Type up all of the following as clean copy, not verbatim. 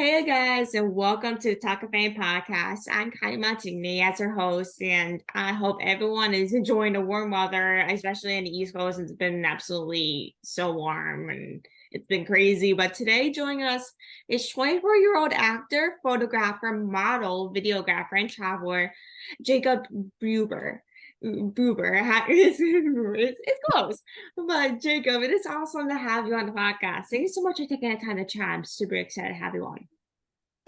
Hey guys, and welcome to the Talkoffame podcast. I'm Kylie as your host, and I hope everyone is enjoying the warm weather, especially in the East Coast. It's been absolutely so warm and it's been crazy. But today, joining us is 24-year-old actor, photographer, model, videographer, and traveler, Jacob Buber. Buber. It's close. But Jacob, it is awesome to have you on the podcast. Thank you so much for taking the time to chat. I'm super excited to have you on.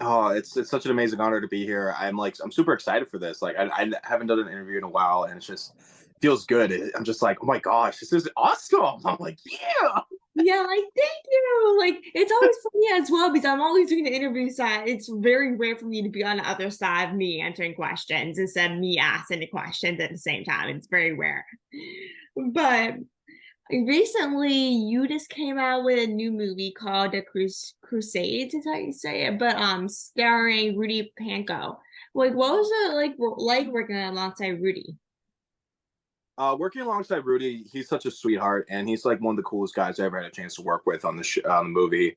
Oh, it's such an amazing honor to be here. I'm super excited for this. I haven't done an interview in a while, and it's just feels good. I'm just like, oh my gosh, this is awesome. I'm like, yeah. Yeah, like thank you. Like it's always funny as well because I'm always doing the interview side. It's very rare for me to be on the other side of me answering questions instead of me asking the questions at the same time. It's very rare. But recently you just came out with a new movie called The Crusades, is how you say it, but starring Rudy Panko. Like what was it like working alongside Rudy? Working alongside Rudy, he's such a sweetheart, and he's like one of the coolest guys I ever had a chance to work with on the movie.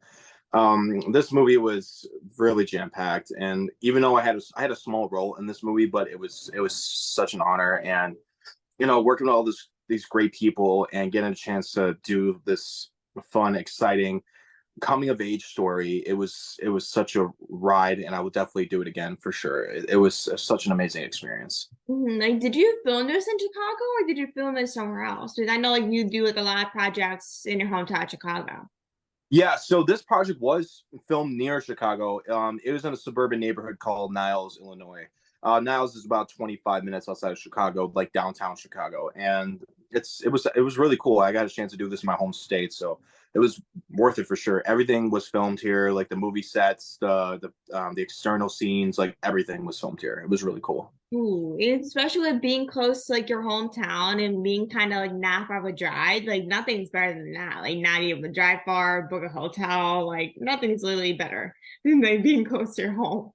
This movie was really jam packed, and even though I had a small role in this movie, but it was such an honor, and working with all these great people and getting a chance to do this fun, exciting coming of age story. It was such a ride, and I would definitely do it again for sure. It was such an amazing experience. Like, did you film this in Chicago or did you film it somewhere else? Because I know like you do like a lot of projects in your hometown, Chicago. Yeah, so this project was filmed near Chicago. It was in a suburban neighborhood called Niles, Illinois. Niles is about 25 minutes outside of Chicago, like downtown Chicago, and it was really cool. I got a chance to do this in my home state, so it was worth it for sure. Everything was filmed here, like the movie sets, the external scenes, like everything was filmed here. It was really cool. Ooh, and especially with being close to like your hometown and being kind of like not far of a drive, like nothing's better than that. Like not able to drive far, book a hotel, like nothing's literally better than like being close to your home.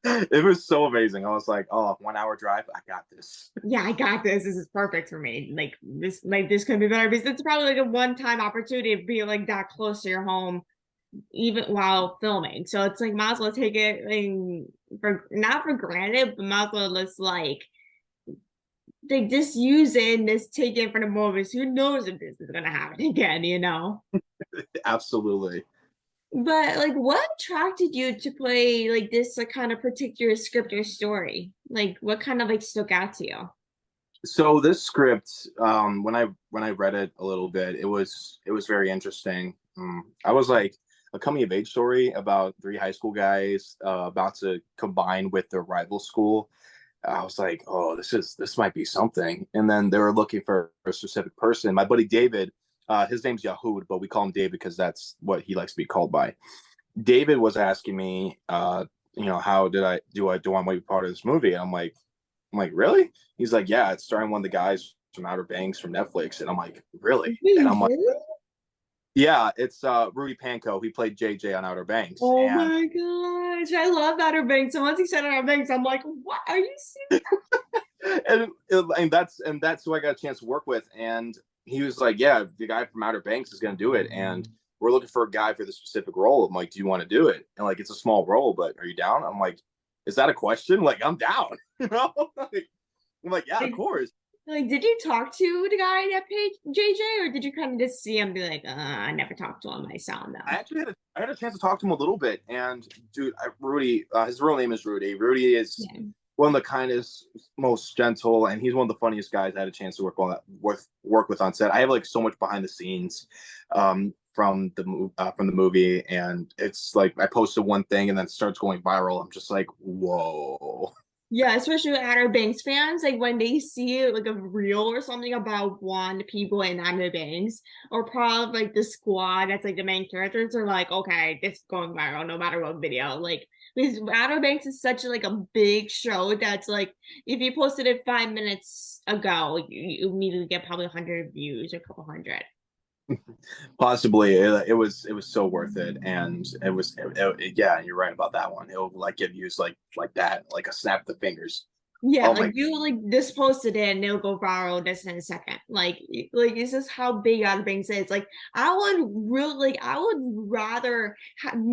It was so amazing. I was like, oh, 1 hour drive, I got this. Yeah, I got this. This is perfect for me. Like this could be better because it's probably like a one-time opportunity to be like that close to your home even while filming. So it's like might as well take it for not for granted, but might as well just like they just use it and just take it for the moments. Who knows if this is gonna happen again, you know? Absolutely. But like what attracted you to play like this like kind of particular script or story? Like what kind of like stuck out to you? So this script, when I read it a little bit, it was very interesting. I was like a coming of age story about three high school guys about to combine with their rival school. I was like, oh, this might be something. And then they were looking for a specific person. My buddy David, his name's Yahoo, but we call him David because that's what he likes to be called by. David was asking me, how do I want to be part of this movie? And I'm like, really? He's like, yeah, it's starring one of the guys from Outer Banks from Netflix. And I'm like, really? And Wait, I'm like, really? yeah, it's Rudy Panko. He played JJ on Outer Banks. Oh And my gosh, I love Outer Banks. So once he said Outer Banks, I'm like, what are you serious? and that's who I got a chance to work with. And he was like, yeah, the guy from Outer Banks is gonna do it. And we're looking for a guy for the specific role. I'm like, do you want to do it? And like, it's a small role, but are you down? I'm like, is that a question? Like, I'm down. I'm like, yeah, of course. Like, did you talk to the guy that paid JJ, or did you kind of just see him and be like, I never talked to him. I saw him I though. actually had a chance to talk to him a little bit, and dude, Rudy, his real name is Rudy. Rudy is Yeah. one of the kindest, most gentle, and he's one of the funniest guys I had a chance to work with on set. I have like so much behind the scenes from the movie, and it's like I posted one thing and then it starts going viral. I'm just like, whoa. Yeah, especially with Outer Banks fans, like when they see like a reel or something about one people in Outer Banks, or probably like the squad that's like the main characters are like, okay, this is going viral no matter what video. Like because Outer Banks is such like a big show that's like if you posted it 5 minutes ago, you immediately get probably 100 views or a couple hundred. Possibly, it was so worth it, and yeah, you're right about that one. It'll like get views like that, like a snap of the fingers. Yeah, Oh like my, you like just posted it and it'll go viral just in a second. Like it's just how big Outer Banks is. Like I would rather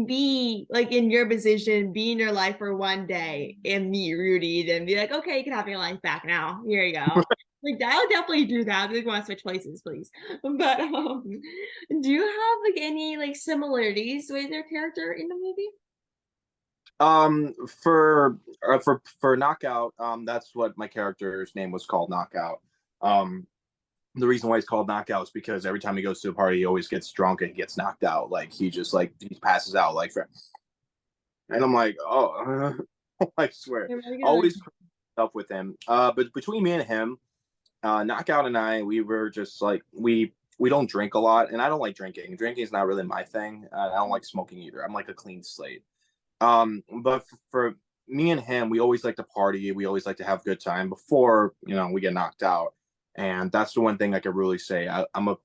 be like in your position, be in your life for one day and meet Rudy than be like, okay, you can have your life back now. Here you go. Like I would definitely do that. We want to switch places, please. But do you have like any like similarities with your character in the movie? For Knockout, that's what my character's name was called, Knockout. Um, the reason why he's called Knockout is because every time he goes to a party, he always gets drunk and gets knocked out. Like he just like he passes out like and I'm like, oh, I swear, Oh my God. always up with him. But between me and him, Knockout and I, we were just like we don't drink a lot, and I don't like drinking. Drinking is not really my thing. I don't like smoking either. I'm like a clean slate. But for me and him, we always like to party. We always like to have a good time before we get knocked out. And that's the one thing I could really say. I'm a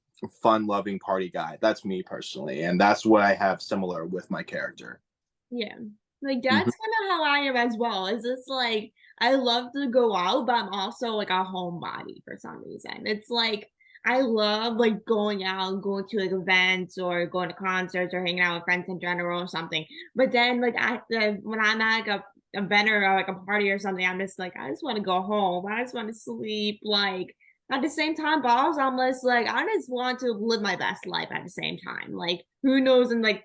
fun-loving party guy. That's me personally, and that's what I have similar with my character. Yeah. Like Mhm. that's kind of how I am as well. Is it's like I love to go out, but I'm also like a homebody for some reason. It's like I love like going out, going to like events or going to concerts or hanging out with friends in general or something. But then when I'm at like a event or like a party or something, I'm just like I just want to go home. I just want to sleep. Like at the same time, but also I'm just like I just want to live my best life at the same time. Like who knows in like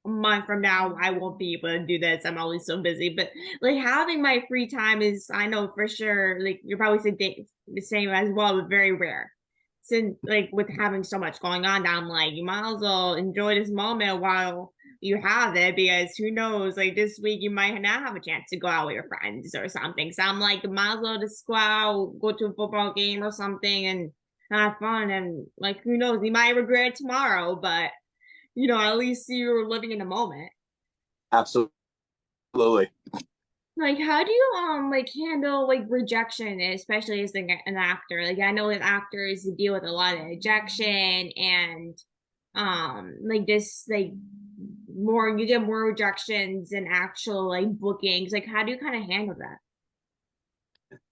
a month from now I won't be able to do this. I'm always so busy. But like having my free time is I know for sure, like you're probably saying the same as well, but very rare. Since like with having so much going on now, I'm like, you might as well enjoy this moment while you have it because who knows, like this week you might not have a chance to go out with your friends or something. So I'm like, might as well just go out, go to a football game or something and have fun and like who knows, you might regret it tomorrow, but at least you're living in the moment. Absolutely. Like, how do you like handle like rejection, especially as an actor? Like, I know with actors you deal with a lot of rejection and like this like more you get more rejections and actual like bookings. Like, how do you kind of handle that?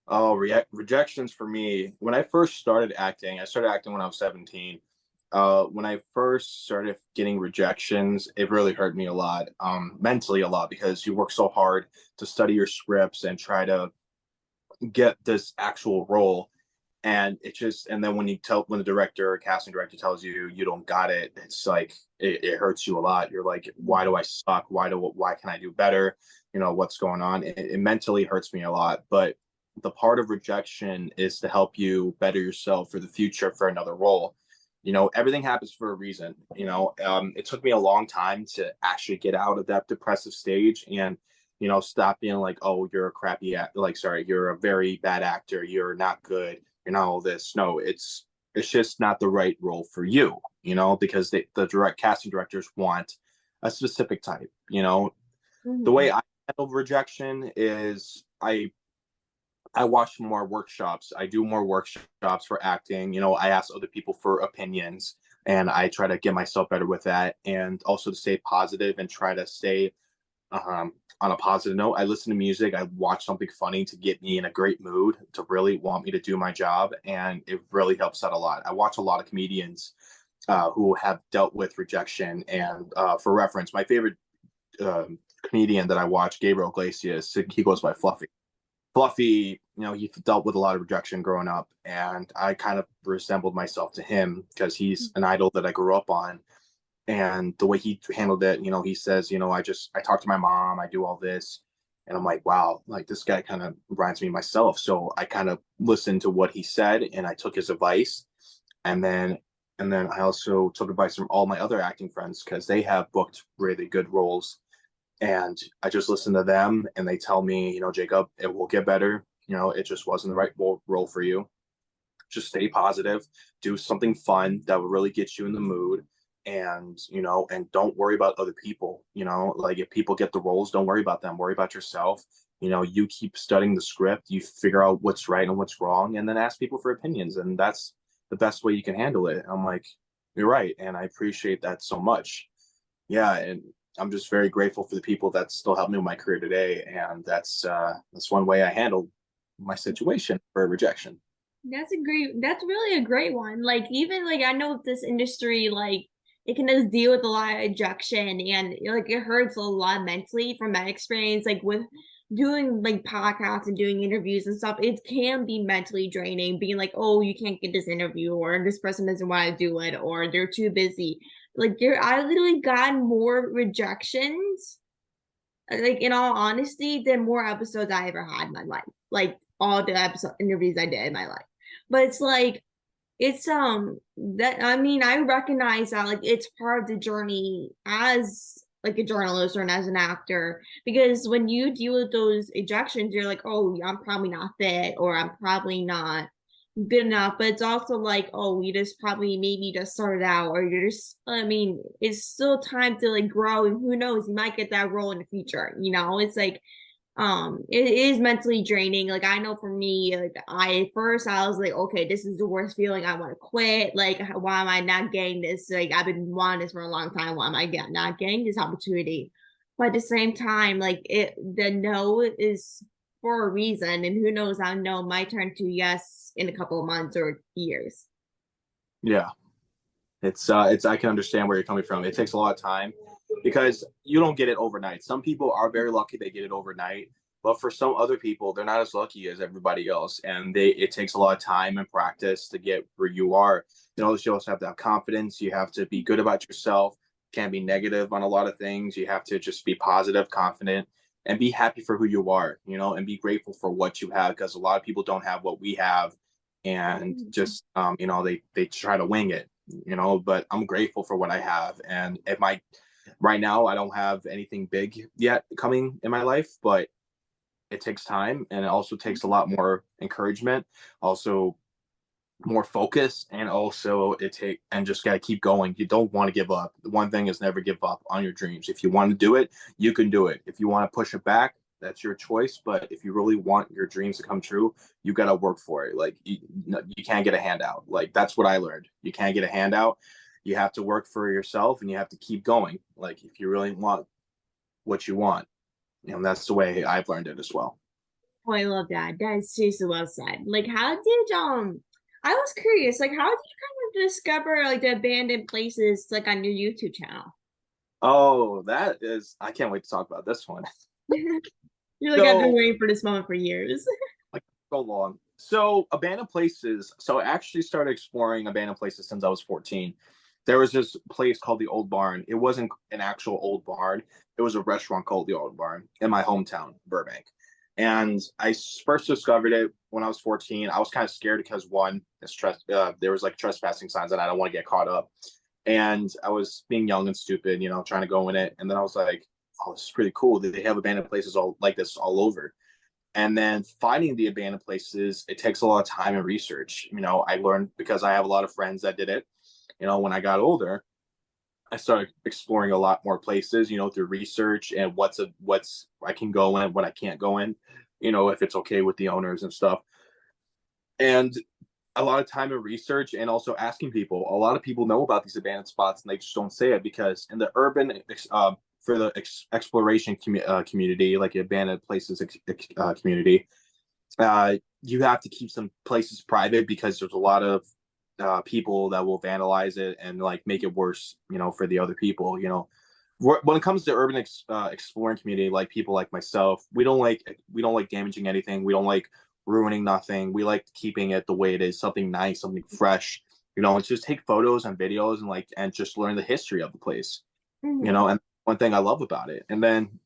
Oh, rejections for me. When I first started acting, I started acting when I was 17. When I first started getting rejections, it really hurt me a lot, mentally a lot, because you work so hard to study your scripts and try to get this actual role. And then when the director or casting director tells you you don't got it, it's like it hurts you a lot. You're like, why do I suck? Why can I do better? What's going on? It mentally hurts me a lot. But the part of rejection is to help you better yourself for the future for another role. Everything happens for a reason. It took me a long time to actually get out of that depressive stage and stop being like, oh, you're a crappy act like sorry, you're a very bad actor, you're not good, you're not all this. No, it's just not the right role for you, because the direct casting directors want a specific type. The Mm-hmm. way I handle rejection is I watch more workshops. I do more workshops for acting. I ask other people for opinions and I try to get myself better with that. And also to stay positive and try to stay on a positive note. I listen to music. I watch something funny to get me in a great mood, to really want me to do my job. And it really helps out a lot. I watch a lot of comedians who have dealt with rejection. And for reference, my favorite comedian that I watch, Gabriel Iglesias, he goes by Fluffy. Fluffy, he dealt with a lot of rejection growing up, and I kind of resembled myself to him because he's an idol that I grew up on. And the way he handled it, he says, I talk to my mom, I do all this. And I'm like, wow, like this guy kind of reminds me of myself. So I kind of listened to what he said and I took his advice. And then I also took advice from all my other acting friends because they have booked really good roles, and I just listen to them and they tell me, Jacob, it will get better. It just wasn't the right role for you. Just stay positive, do something fun that will really get you in the mood. And don't worry about other people. Like if people get the roles, don't worry about them. Worry about yourself. You keep studying the script, you figure out what's right and what's wrong, and then ask people for opinions. And that's the best way you can handle it. I'm like, you're right. And I appreciate that so much. Yeah, and I'm just very grateful for the people that still help me with my career today, and that's one way I handled. my situation for rejection. That's really a great one. Like, even like, I know this industry, like, it can just deal with a lot of rejection, and like it hurts a lot mentally from that experience. Like, with doing like podcasts and doing interviews and stuff, it can be mentally draining, being like, oh, you can't get this interview, or this person doesn't want to do it, or they're too busy. Like, I literally got more rejections, like, in all honesty, than more episodes I ever had in my life. Like, all the episode interviews I did in my life. But it's like, it's that, I mean, I recognize that, like, it's part of the journey as like a journalist or as an actor, because when you deal with those ejections, you're like, oh, I'm probably not fit, or I'm probably not good enough. But it's also like, oh, you just probably maybe just started out, or you're just, I mean, it's still time to like grow, and who knows, you might get that role in the future. It's like, it is mentally draining. Like, I know for me, like, I was like, okay, this is the worst feeling, I want to quit. Like, why am I not getting this? Like, I've been wanting this for a long time, why am I not getting this opportunity? But at the same time, like, the no is for a reason, and who knows, I know might turn to yes in a couple of months or years. Yeah. It's I can understand where you're coming from. It takes a lot of time because you don't get it overnight. Some people are very lucky they get it overnight, but for some other people, they're not as lucky as everybody else, and it takes a lot of time and practice to get where you are. You also have to have confidence. You have to be good about yourself. Can't be negative on a lot of things. You have to just be positive, confident, and be happy for who you are. And be grateful for what you have, because a lot of people don't have what we have, and just they try to wing it. But I'm grateful for what I have, and it might right now I don't have anything big yet coming in my life, but it takes time, and it also takes a lot more encouragement, also more focus, and also just got to keep going. You don't want to give up. The one thing is never give up on your dreams. If you want to do it, you can do it. If you want to push it back, that's your choice. But if you really want your dreams to come true, you got to work for it. Like, you can't get a handout. Like, that's what I learned. You can't get a handout. You have to work for yourself, and you have to keep going. Like, if you really want what you want, that's the way I've learned it as well. Oh, I love that. That is seriously well said. Like, how did I was curious, like, how did you kind of discover like the abandoned places like on your YouTube channel? Oh, I can't wait to talk about this one. You're like, I've been So, waiting for this moment for years. like, so long. So, abandoned places. So, I actually started exploring abandoned places since I was 14. There was this place called the Old Barn. It wasn't an actual old barn. It was a restaurant called the Old Barn in my hometown, Burbank. And I first discovered it when I was 14. I was kind of scared because, one, there was like trespassing signs, and I don't want to get caught up. And I was being young and stupid, trying to go in it. And then I was like, oh, this is pretty cool. They have abandoned places all like this all over. And then finding the abandoned places, it takes a lot of time and research. I learned because I have a lot of friends that did it. When I got older, I started exploring a lot more places, through research and what's I can go in, what I can't go in, if it's okay with the owners and stuff. And a lot of time and research, and also asking people. A lot of people know about these abandoned spots, and they just don't say it, because in the urban for the exploration community, like abandoned places community, you have to keep some places private, because there's a lot of people that will vandalize it and like make it worse, for the other people. When it comes to urban exploring community, like people like myself, we don't like damaging anything. We don't like ruining nothing. We like keeping it the way it is, something nice, something fresh. It's just take photos and videos, and just learn the history of the place. Mhm. And one thing I love about it. And then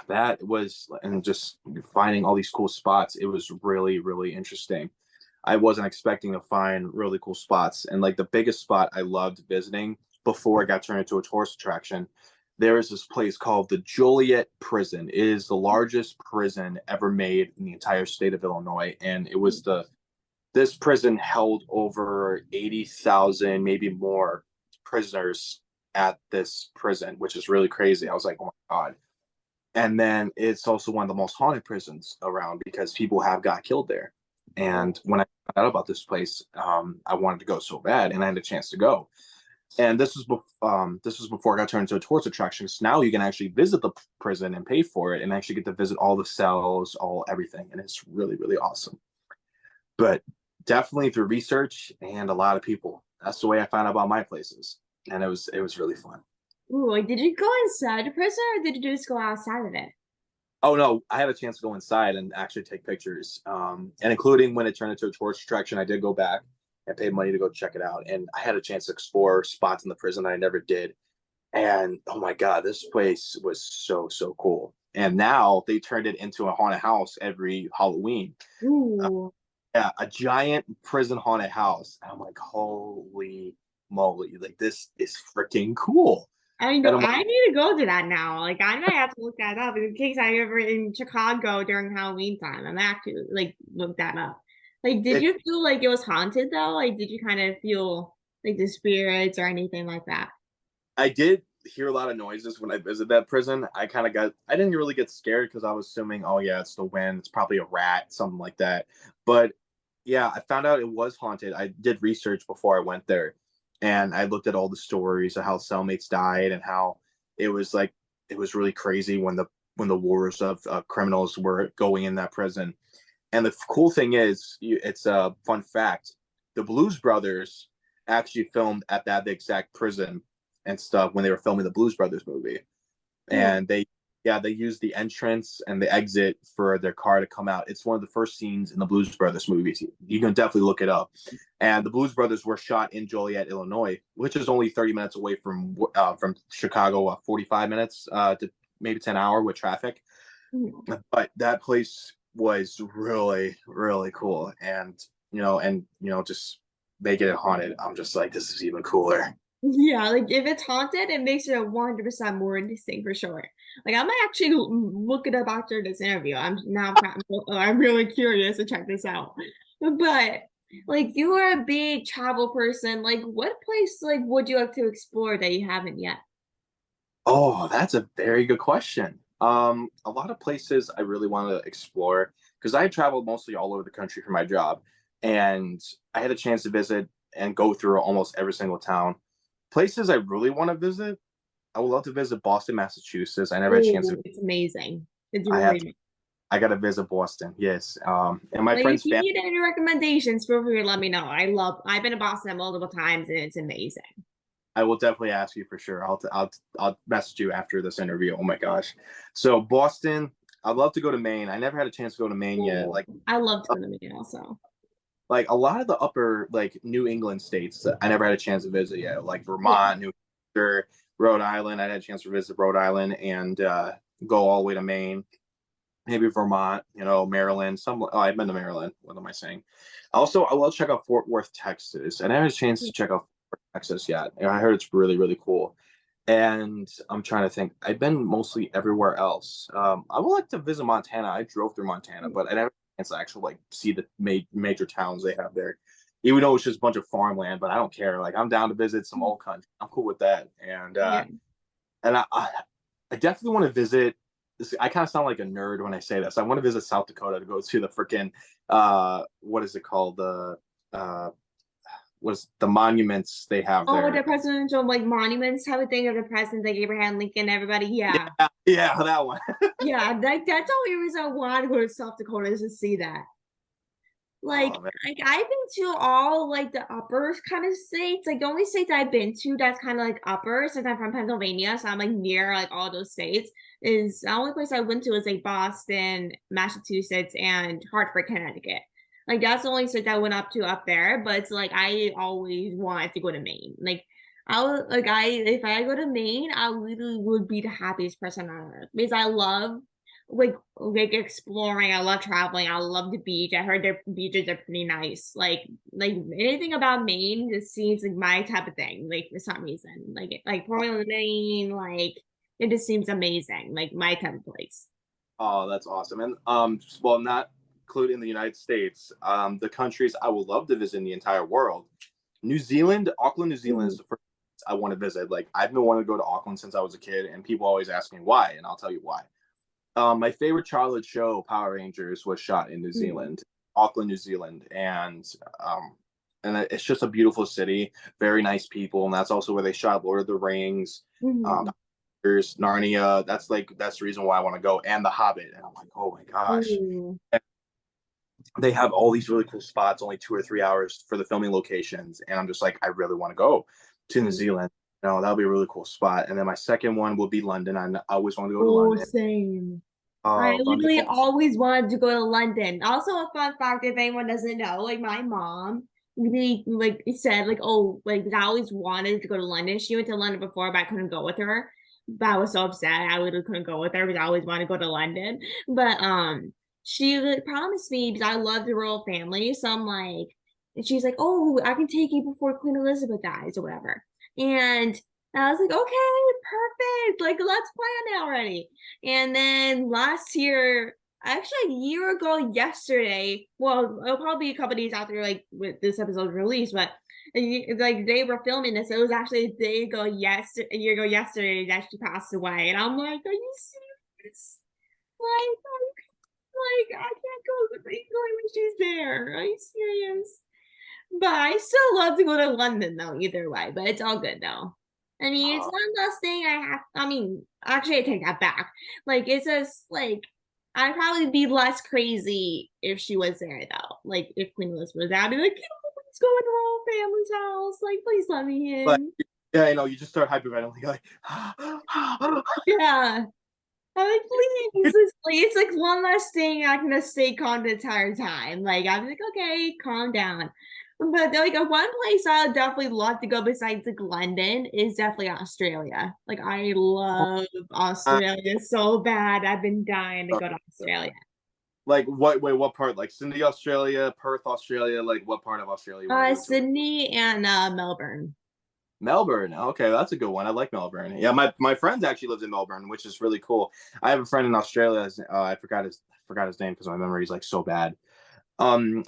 that was, and just finding all these cool spots, it was really, really interesting. I wasn't expecting to find really cool spots. And like the biggest spot I loved visiting before it got turned into a tourist attraction, there is this place called the Joliet Prison. It is the largest prison ever made in the entire state of Illinois. And this prison held over 80,000, maybe more prisoners at this prison, which is really crazy. I was like, oh my God. And then it's also one of the most haunted prisons around, because people have got killed there. And when I found out about this place, I wanted to go so bad, and I had a chance to go. And this was before it got turned into a tourist attraction. So now you can actually visit the prison and pay for it, and actually get to visit all the cells, all everything, and it's really really awesome. But definitely through research and a lot of people. That's the way I found out about my places, and it was really fun. Ooh, like, did you go inside the prison or did you just go outside of it? Oh no, I had a chance to go inside and actually take pictures, and including when it turned into a tourist attraction, I did go back and paid money to go check it out, and I had a chance to explore spots in the prison that I never did. And oh my god, this place was so cool. And now they turned it into a haunted house every Halloween. Uh, Ooh. yeah, a giant prison haunted house. And I'm like, holy moly, like this is freaking cool. I And know I'm like, I need to go to that now. Like I might have to look that up in case I ever in Chicago during Halloween time. I'm actually like look that up. Like, did it, you feel like it was haunted though? Like, did you kind of feel like the spirits or anything like that? I did hear a lot of noises when I visited that prison. I didn't really get scared because I was assuming, oh yeah, it's the wind, it's probably a rat, something like that. But yeah, I found out it was haunted. I did research before I went there, and I looked at all the stories of how cellmates died and how it was like it was really crazy when the wars of criminals were going in that prison. And the cool thing is, it's a fun fact: the Blues Brothers actually filmed at that exact prison and stuff when they were filming the Blues Brothers movie. Oh, And they used the entrance and the exit for their car to come out. It's one of the first scenes in the Blues Brothers movies. You can definitely look it up. And the Blues Brothers were shot in Joliet, Illinois, which is only 30 minutes away from Chicago, 45 minutes to maybe 10 hour with traffic. mhm. But that place was really really cool, and just making it haunted. I'm just like, this is even cooler. Yeah, like if it's haunted, it makes it 100% more interesting for sure. Like I might actually look it up after this interview. I'm really curious to check this out. But like you are a big travel person. Like what place like would you like to explore that you haven't yet? Oh, that's a very good question. A lot of places I really want to explore because I traveled mostly all over the country for my job, and I had a chance to visit and go through almost every single town. Places I really want to visit, I would love to visit Boston, Massachusetts. I never had a chance to. Oh, it's amazing. It's I have to. really I got to visit Boston. Yes. And my like if friend's you family. need any recommendations, feel free to let me know. I've been to Boston multiple times and it's amazing. I will definitely ask you for sure. I'll message you after this interview. Oh my gosh. So Boston, I'd love to go to Maine. I never had a chance to go to Maine yet. Oh, I love to go to Maine also. Like a lot of the upper like New England states that I never had a chance to visit yet, like Yeah. Vermont, New Hampshire, Rhode Island. I had a chance to visit Rhode Island and go all the way to Maine, maybe Vermont, Maryland. I've been to Maryland. What am I saying? Also, I will check out Fort Worth, Texas. I never had a chance to check out Fort Worth, Texas yet. And I heard it's really, really cool. And I'm trying to think. I've been mostly everywhere else. I would like to visit Montana. I drove through Montana, but I never had a chance to actually like see the major towns they have there. Even though it's just a bunch of farmland, but I don't care. Like I'm down to visit some old country. I'm cool with that. Yeah. And I definitely want to visit. I kind of sound like a nerd when I say this. I want to visit South Dakota to go to the freaking what is it called, uh was the monuments they have Oh, the there. presidential like monuments type of thing of the presidents like Abraham Lincoln, everybody. Yeah. Yeah, yeah, that one. Yeah. Like that's the only reason I want to go to South Dakota is to see that. Like, Oh man. like I've been to all like the upper kind of states. Like the only state that I've been to that's kind of like upper, since I'm from Pennsylvania, so I'm like near like all those states. Is the only place I went to is like Boston, Massachusetts, and Hartford, Connecticut. Like that's the only state I went up to up there. But it's like I always wanted to go to Maine. Like I would like I if I go to Maine, I literally would be the happiest person on earth because I love like exploring. I love traveling. I love the beach. I heard their beaches are pretty nice. Like anything about Maine just seems like my type of thing. Like for some reason, like Portland, Maine, like it just seems amazing. Like my type of place. Oh, that's awesome. And well, not including the United States, the countries I would love to visit in the entire world. New Zealand, Auckland, New Zealand Ooh. is the first I want to visit. Like I've been wanting to go to Auckland since I was a kid, and people always ask me why, and I'll tell you why. My favorite childhood show, Power Rangers, was shot in New Mm. Zealand, Auckland, New Zealand, and um, and it's just a beautiful city, very nice people, and that's also where they shot Lord of the Rings, um, Mhm. there's Narnia. That's the reason why I want to go, and The Hobbit. And I'm like, oh my gosh, Ooh. they have all these really cool spots, only 2 or 3 hours for the filming locations, and I'm just like, I really want to go to New Zealand. No, that'll be a really cool spot. And then my second one will be London. I always want to go to Oh, London. same. I London. literally always wanted to go to London. Also, a fun fact, if anyone doesn't know, like my mom really like said, like, oh, like I always wanted to go to London. She went to London before, but I couldn't go with her. But I was so upset. I literally couldn't go with her because I always wanted to go to London. But she promised me because I love the royal family. So I'm like, and she's like, oh, I can take you before Queen Elizabeth dies or whatever. And I was like, okay, perfect. Like, let's plan it already. And then last year, actually a year ago yesterday, well, it'll probably be a couple days after like with this episode released, but like they were filming this. It was actually a year ago yesterday that she passed away. And I'm like, are you serious? Like I can't go to England when she's there. Are you serious? But I still love to go to London though, either way. But it's all good though. I mean, it's Uh, one less thing I have. I mean, actually, I take that back. Like, it's just like I'd probably be less crazy if she was there though. Like, if Queen Elizabeth was there, I'd be like, please go into royal family's house. Like, please let me but in. yeah, you just start hyperventilating, like, Yeah. I'm like, please. It's like one less thing I can just stay calm the entire time. Like, I'm like, okay, calm down. But like one place I would definitely love to go besides like London is definitely Australia. Like I love Australia so bad. I've been dying to go to Australia. like what? Wait, what part? Like Sydney, Australia, Perth, Australia. Like what part of Australia you want to go to? Sydney and Melbourne. Melbourne. Okay, that's a good one. I like Melbourne. Yeah, my friend actually lives in Melbourne, which is really cool. I have a friend in Australia. I forgot his name because my memory is like so bad.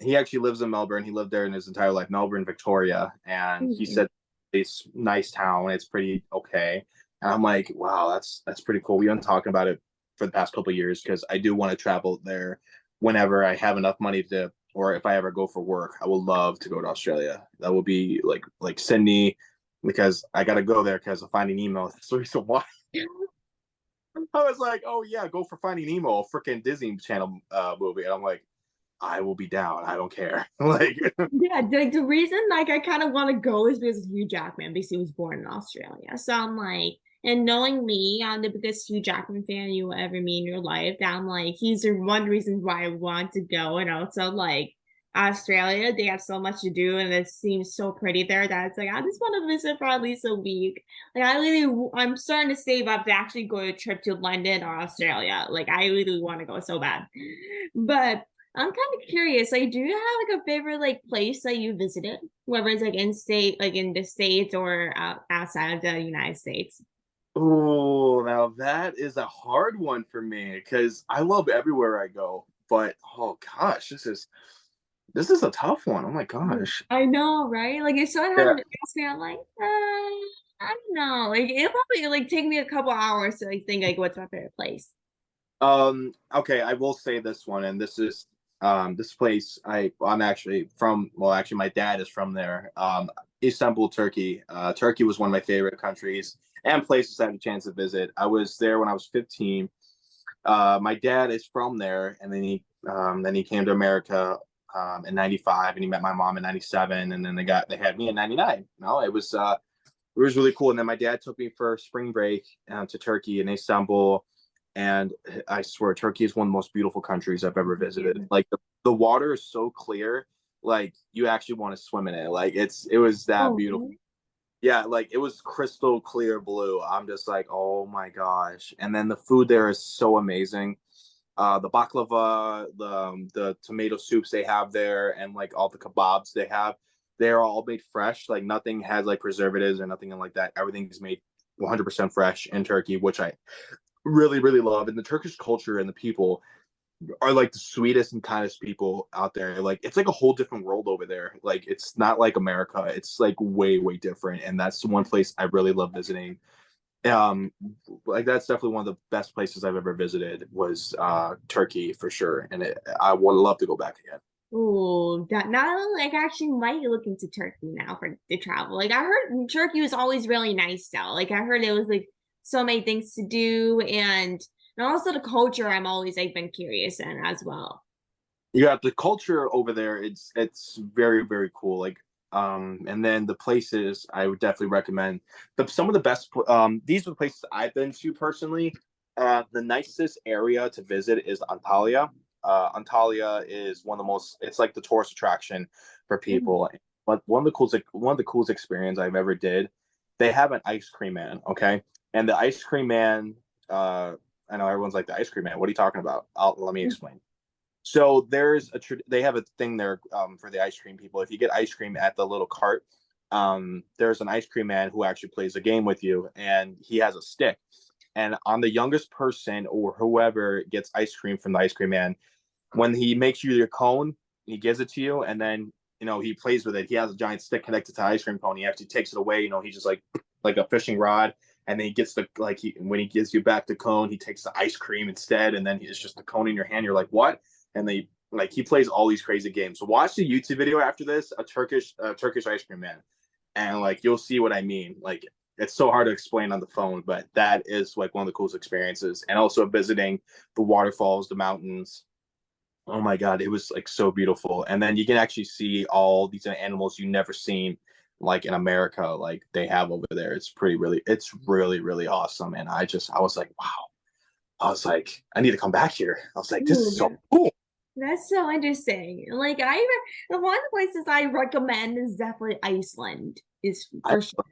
He actually lives in Melbourne. He lived there in his entire life, Melbourne, Victoria, and he Mhm. said it's a nice town. It's pretty okay. And I'm like, wow, that's pretty cool. We've been talking about it for the past couple of years because I do want to travel there whenever I have enough money to, or if I ever go for work. I would love to go to Australia. That would be like Sydney, because I got to go there because of Finding Nemo. That's the reason why. I was like, oh yeah, go for Finding Nemo, a freaking Disney Channel movie, and I'm like, I will be down. I don't care. Like, Yeah, like the reason like I kind of want to go is because of Hugh Jackman, because he was born in Australia. So I'm like, and knowing me, I'm the biggest Hugh Jackman fan you will ever meet in your life. That I'm like, he's the one reason why I want to go. And also like Australia, they have so much to do and it seems so pretty there that it's like I just want to visit for at least a week. Like I'm starting to save up to actually go a trip to London or Australia. Like I really want to go so bad. But I'm kind of curious. Like, do you have like a favorite like place that you visited, whether it's like in state, like in the states or outside of the United States? oh, now that is a hard one for me because I love everywhere I go. But oh gosh, this is a tough one. Oh my gosh. I know, right? Like, if someone Yeah. had to ask me, I'm like, I don't know. Like, it'll probably like take me a couple hours to like think like what's my favorite place. Okay, I will say this one, and this place I'm actually from. Well, actually, my dad is from there. Istanbul, Turkey. Turkey was one of my favorite countries and places I had a chance to visit. I was there when I was 15. My dad is from there, and then he came to America in '95, and he met my mom in '97, and then they had me in '99. No, it was really cool. And then my dad took me for spring break to Turkey in Istanbul. And I swear, Turkey is one of the most beautiful countries I've ever visited. Like the water is so clear, like you actually want to swim in it. Like it was that Oh, beautiful. really? Yeah, like it was crystal clear blue. I'm just like, oh my gosh. And then the food there is so amazing. The baklava, the tomato soups they have there, and like all the kebabs they have, they're all made fresh. Like nothing has like preservatives or nothing like that. Everything is made 100% fresh in Turkey, which I really really love. And the Turkish culture and the people are like the sweetest and kindest people out there. Like it's like a whole different world over there. Like it's not like America. It's like way way different. And that's the one place I really love visiting. um like that's definitely one of the best places I've ever visited was Turkey for sure, and I would love to go back again. Oh, that now like I actually might look into Turkey now for the travel. Like I heard Turkey was always really nice though. Like I heard it was like so many things to do and also the culture I'm always like been curious in as well. Yeah, the culture over there, it's very, very cool. Like, and then the places I would definitely recommend. Some of the best these are the places I've been to personally. The nicest area to visit is Antalya. Antalya is one of the most, it's like the tourist attraction for Mhm. people. But one of the coolest experience I've ever did, they have an ice cream man, okay? And the ice cream man, I know everyone's like the ice cream man. What are you talking about? Let me explain. So they have a thing there for the ice cream people. If you get ice cream at the little cart, there's an ice cream man who actually plays a game with you, and he has a stick. And on the youngest person or whoever gets ice cream from the ice cream man, when he makes you your cone, he gives it to you, and then he plays with it. He has a giant stick connected to the ice cream cone. He actually takes it away. He just like a fishing rod, and then he gets when he gives you back the cone, he takes the ice cream instead, and then it's just the cone in your hand. You're like, what? And they like he plays all these crazy games. So watch the YouTube video after this, a Turkish ice cream man, and like you'll see what I mean. Like it's so hard to explain on the phone, but that is like one of the coolest experiences. And also visiting the waterfalls, the mountains. Oh my God, it was like so beautiful. And then you can actually see all these animals you never seen like in America, like they have over there. It's really, really awesome. And I was like, wow. I was like, I need to come back here. I was like, this Ooh, is so cool. that's so interesting. Like the one of the places I recommend is definitely Iceland, is I, for sure.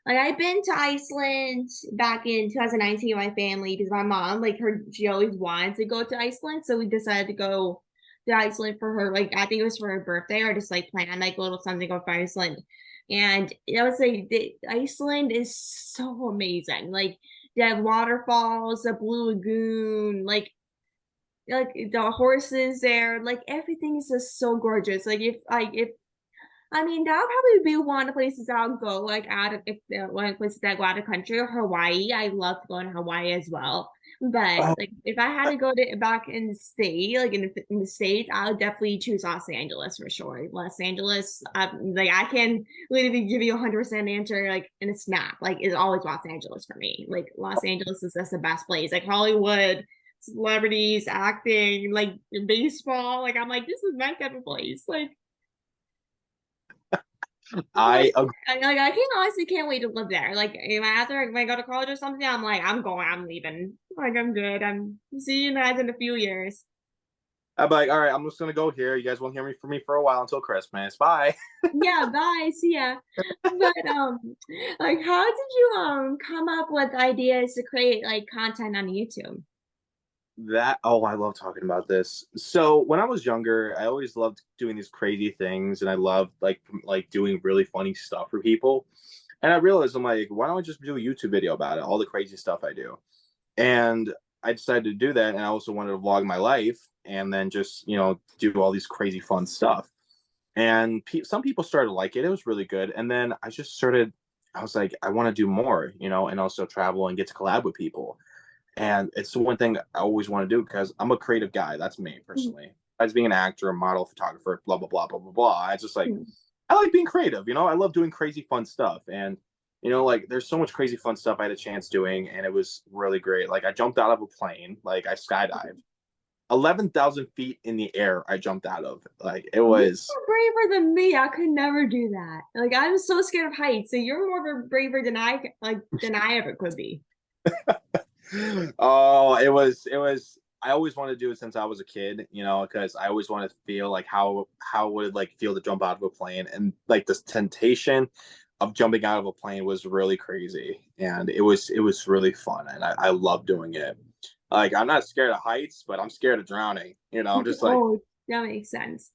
Like I've been to Iceland back in 2019 with my family because my mom, like she always wanted to go to Iceland. So we decided to go to Iceland for her, like I think it was for her birthday or just like plan like a little something go for Iceland. And I would say Iceland is so amazing. Like they have waterfalls, a blue lagoon, like the horses there, like everything is just so gorgeous. If I mean, that would probably be one of the places I'll go, like out of if one of the places that go out of country or Hawaii. I love to go to Hawaii as well. But oh, like if I had to go to back in the state, like in the States, I would definitely choose Los Angeles for sure. Los Angeles, like I can literally give you 100% answer like in a snap. Like it's always Los Angeles for me. Like Los Angeles is just the best place. Like Hollywood, celebrities, acting, like baseball. Like I'm like, this is my type of place. Like I agree. I can't honestly can't wait to live there. Like if I after when I go to college or something, I'm like, I'm going, I'm leaving. Like I'm good. I'm seeing you guys in a few years. I'm like, all right, I'm just gonna go here. You guys won't hear me from me for a while until Christmas. Bye. Yeah, bye. See ya. But like how did you come up with ideas to create like content on YouTube? I love talking about this. So when I was younger, I always loved doing these crazy things, and I loved like doing really funny stuff for people. And I realized I'm like, why don't I just do a YouTube video about it? All the crazy stuff I do. And I decided to do that, and I also wanted to vlog my life, and then just do all these crazy fun stuff. And some people started to like it. It was really good. And then I just started. I was like, I want to do more, and also travel and get to collab with people. And it's the one thing I always want to do because I'm a creative guy. That's me personally. As being an actor, a model, photographer, blah blah blah blah blah blah. I just like I like being creative. I love doing crazy fun stuff. And like there's so much crazy fun stuff I had a chance doing, and it was really great. Like I jumped out of a plane, like I skydived 11,000 feet in the air. I jumped out of like it You're was. braver than me. I could never do that. Like I'm so scared of heights. So you're more braver than I ever could be. Oh, it was. I always wanted to do it since I was a kid, because I always wanted to feel like how would it like feel to jump out of a plane, and like this temptation of jumping out of a plane was really crazy, and it was really fun, and I love doing it. Like I'm not scared of heights, but I'm scared of drowning. I'm just like Oh, that makes sense.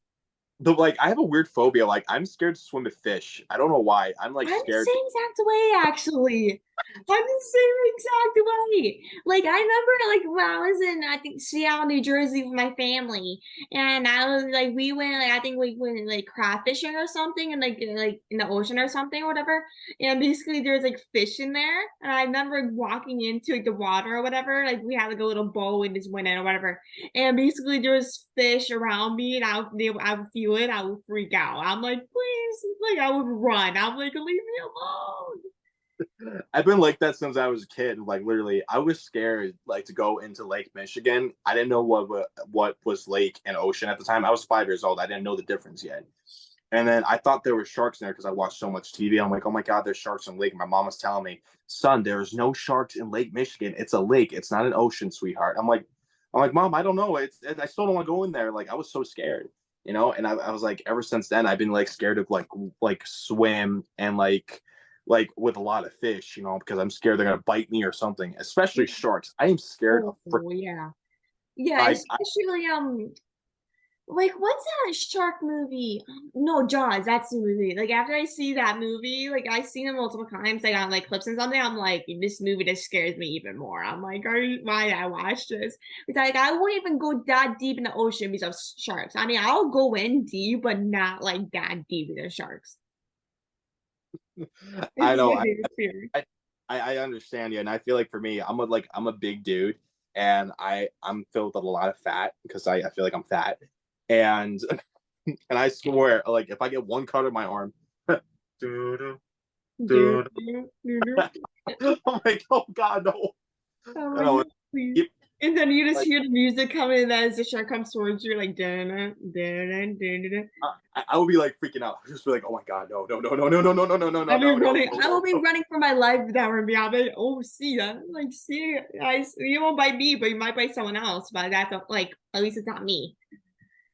I have a weird phobia. Like I'm scared to swim with fish. I don't know why. I'm like I'm the scared. same exact way, actually. I'm the same exact way. Like I remember like when I was in I think Seattle, New Jersey with my family, and I was like we went like I think we went like crab fishing or something and like in the ocean or something or whatever. And basically there's like fish in there. And I remember walking into like the water or whatever, like we had like a little bowl and just went in or whatever. And basically there was fish around me and I would feel it, I would freak out. I'm like, please, like I would run. I'm like, leave me alone. I've been like that since I was a kid. Like literally, I was scared like to go into Lake Michigan. I didn't know what was lake and ocean at the time. I was 5 years old. I didn't know the difference yet. And then I thought there were sharks in there because I watched so much TV. I'm like, oh my god, there's sharks in lake. My mom was telling me, son, there's no sharks in Lake Michigan. It's a lake. It's not an ocean, sweetheart. I'm like, mom, I don't know. I still don't want to go in there. Like I was so scared, And I was like, ever since then, I've been like scared of like swim and like with a lot of fish, because I'm scared they're gonna bite me or something. Especially sharks. I am scared of. Oh yeah. Yeah, I especially like what's that shark movie? No, Jaws, that's the movie. Like after I see that movie, like I've seen it multiple times, like on like clips and something, I'm like, this movie just scares me even more. I'm like, why did I watch this? It's like I won't even go that deep in the ocean because of sharks. I mean, I'll go in deep, but not like that deep with the sharks. I It's know. my biggest fear. I understand you, and I feel like for me, I'm a big dude, and I'm filled with a lot of fat because I feel like I'm fat, and and I swear, like if I get one cut on my arm, doo-doo, Do, doo-doo, do, do, do. I'm like, oh god, no, I'm I know, like, please. keep, And then you just like hear the music coming, and as the shark comes towards you, like, dun, dun, dun, dun, dun. I would be like freaking out. I'd just be like, oh my god, no, no, no, no, no, no, no, no, no, no, no, I've no, been no, running. no, I will no, be no. running for my life down and beyond. Like, oh, see that? Like, see, you won't bite me, but you might bite someone else. But that's like, at least it's not me.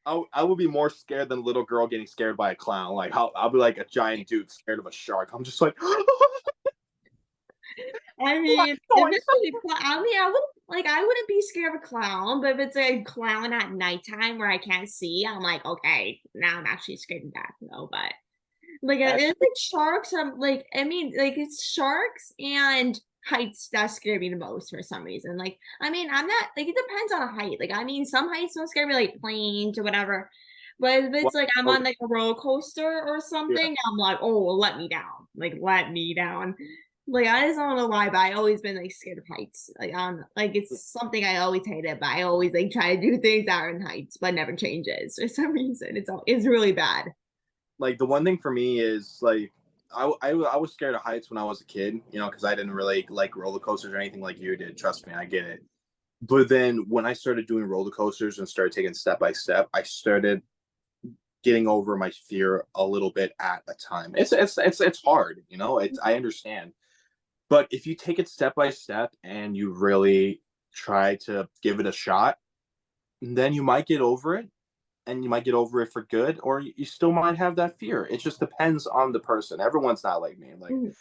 I would be more scared than a little girl getting scared by a clown. Like I'll be like a giant dude scared of a shark. I'm just like, I what's mean, if going it's really, I mean, I wouldn't be scared of a clown. But if it's a clown at nighttime where I can't see, I'm like, okay, now I'm actually scared of that. No, but. Like on? it's like sharks. Like I mean, like it's sharks and heights that scare me the most for some reason. Like I mean, I'm not like it depends on a height. Like I mean, some heights don't scare me, like planes or whatever. But if it's Well, like I'm oh, on like a roller coaster or yeah. something, I'm like, oh, let me down. Like let me down. Like I just don't know why, but I always been like scared of heights. Like it's something I always hated, but I always like try to do things that are in heights, but never changes for some reason. It's really bad. Like the one thing for me is like I was scared of heights when I was a kid, because I didn't really like roller coasters or anything like you did. Trust me, I get it. But then when I started doing roller coasters and started taking step by step, I started getting over my fear a little bit at a time. It's hard, I understand. But if you take it step by step and you really try to give it a shot, then you might get over it, and you might get over it for good, or you still might have that fear. It just depends on the person. Everyone's not like me. Like Mhm.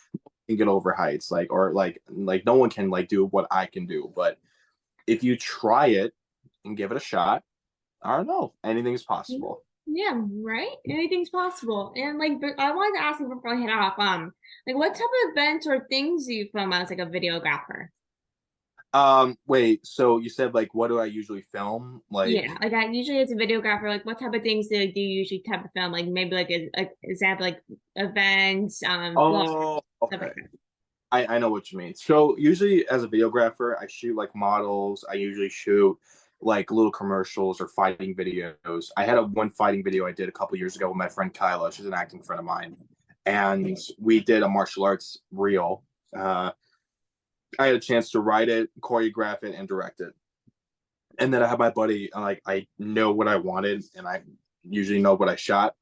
can get over heights, or like no one can like do what I can do. But if you try it and give it a shot, I don't know, anything is possible. Yeah, right. Anything's possible. And like, but I wanted to ask you before I head off, like what type of events or things do you film as like a videographer? Wait, so you said like what do I usually film? Yeah, Like, like I usually as a videographer, like what type of things do you usually type of film? Like maybe like a example, like events, vlogs, oh, stuff okay. like that. I know what you mean. So usually as a videographer, I shoot like models. I usually shoot like little commercials or fighting videos. I had one fighting video I did a couple years ago with my friend Kyla. She's an acting friend of mine, and we did a martial arts reel. Uh, I had a chance to write it, choreograph it, and direct it. And then I had my buddy, like I know what I wanted, and I usually know what I shot.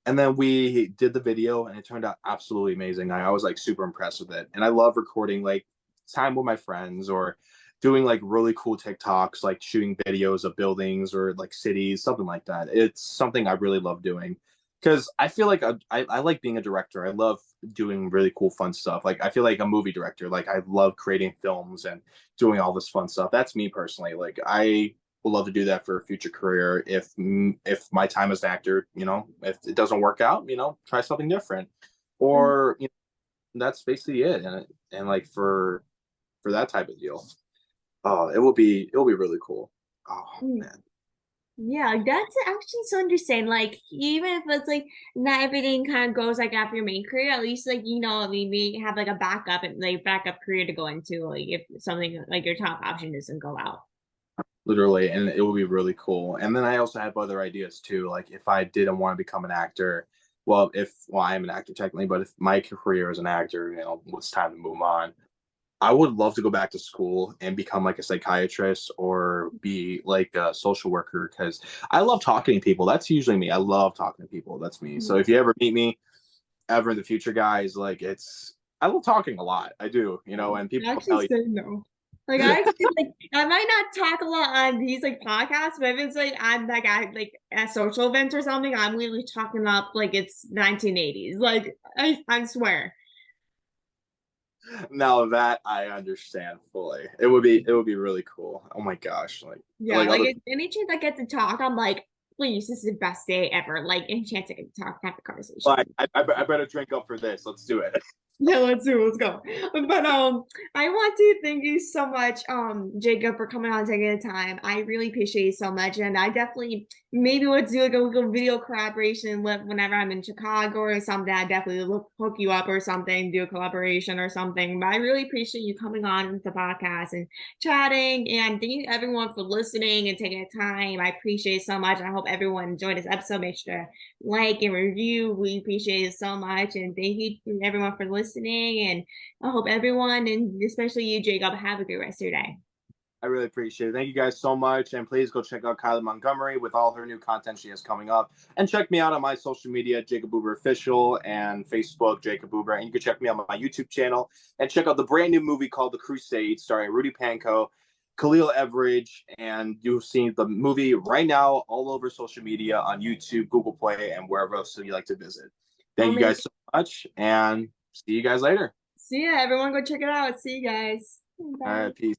And then we did the video, and it turned out absolutely amazing. I was like super impressed with it, and I love recording like time with my friends or doing like really cool TikToks, like shooting videos of buildings or like cities, something like that. It's something I really love doing because I feel like I like being a director. I love doing really cool, fun stuff. Like I feel like a movie director. Like I love creating films and doing all this fun stuff. That's me personally. Like I would love to do that for a future career if my time as an actor, if it doesn't work out, try something different, or that's basically it. And like for that type of deal, oh, it'll be really cool. Oh Mm. man. Yeah, that's actually so understand. Like, even if it's like not everything kind of goes like after your main career, at least like maybe have like a backup and like backup career to go into, like if something like your top option doesn't go out. Literally, and it would be really cool. And then I also have other ideas too. Like if I didn't want to become an actor, well, I am an actor technically, but if my career as an actor, it's time to move on. I would love to go back to school and become like a psychiatrist or be like a social worker because I love talking to people. That's usually me. I love talking to people. That's me. So if you ever meet me ever in the future, guys, like I love talking a lot. I do, and people will Actually tell you. say no. Like I actually like I might not talk a lot on these like podcasts, but if it's like I'm like I like at social events or something, I'm literally talking up like it's 1980s. Like I swear. Now that I understand fully, it would be really cool. Oh my gosh, Yeah, like like other any chance I get to talk, I'm like, please, this is the best day ever. Like any chance I get to talk, have a like conversation. I better drink up for this. Let's do it. Yeah, let's go. But I want to thank you so much, Jacob, for coming on, taking the time. I really appreciate you so much. And I definitely maybe let's do like a little video collaboration whenever I'm in Chicago or something. I definitely hook you up or something, do a collaboration or something. But I really appreciate you coming on the podcast and chatting. And thank you everyone for listening and taking the time. I appreciate it so much. I hope everyone enjoyed this episode. Make sure to like and review. We appreciate it so much. And thank you to everyone for listening. And I hope everyone, and especially you, Jacob, have a good rest of your day. I really appreciate it. Thank you guys so much, and please go check out Kylie Montgomery with all her new content she has coming up, and check me out on my social media, Jacob Buber Official, and Facebook, Jacob Buber, and you can check me out on my YouTube channel and check out the brand new movie called The Crusade, starring Rudy Panko, Khalil Everidge, and you've seen the movie right now all over social media on YouTube, Google Play, and wherever else you like to visit. Thank you Amazing. guys so much, and see you guys later. See ya. Everyone go check it out. See you guys. All Bye. right, peace.